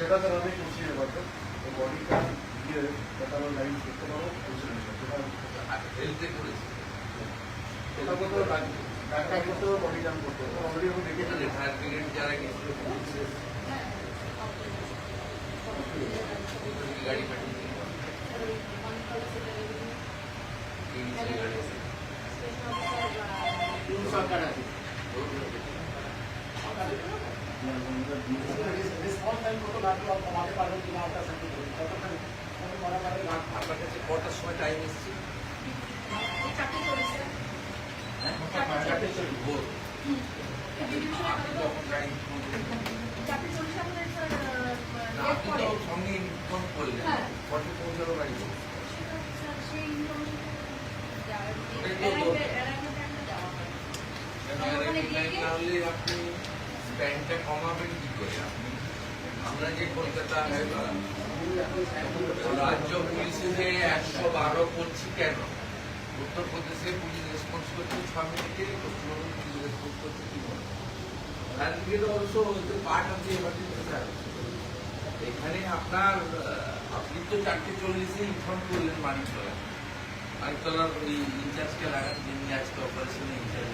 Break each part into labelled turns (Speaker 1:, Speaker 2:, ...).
Speaker 1: সেটা তারা অনেক খুশি ব্যাপারটা বডিটা দিয়ে তারা লাইন করতে পারো হেলথে করেছে ওটা কত ডাক্তার করতে বডি ডাউন করতে হবে অলরেডি আমি দেখেছি ফায়ার ব্রিগেড যারা গেছিল গাড়ি পাঠিয়ে সরকার আছে আপনার কাছে কটার সময় টাইম এসছে সঙ্গে ইনফর্ম করলেন কটা পৌঁছালো গাড়ি তাহলে আপনি ব্যাংকটা কমাবেন কি করে আপনি আমরা যে কলকাতা রাজ্য পুলিশে 112 করছি কেন উত্তরপ্রদেশে পুলিশ রেসপন্স করছে 6 মিনিটে পশ্চিমবঙ্গে পুলিশ রেসপন্স করছে 3 minute fire brigade also part of the emergency service এখানে আপনার আপনি তো 4:40 ইনফর্ম করলেন মানিকতলার ওই ইনচার্জকে লাগান যিনি আজকে অপারেশনে ইনচার্জ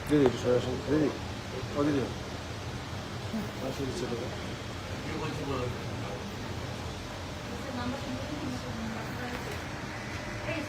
Speaker 2: দিদি একটু সরে আসুন দিদি ও দিদি আসুন চলে
Speaker 1: কি বলছি বলো
Speaker 3: এই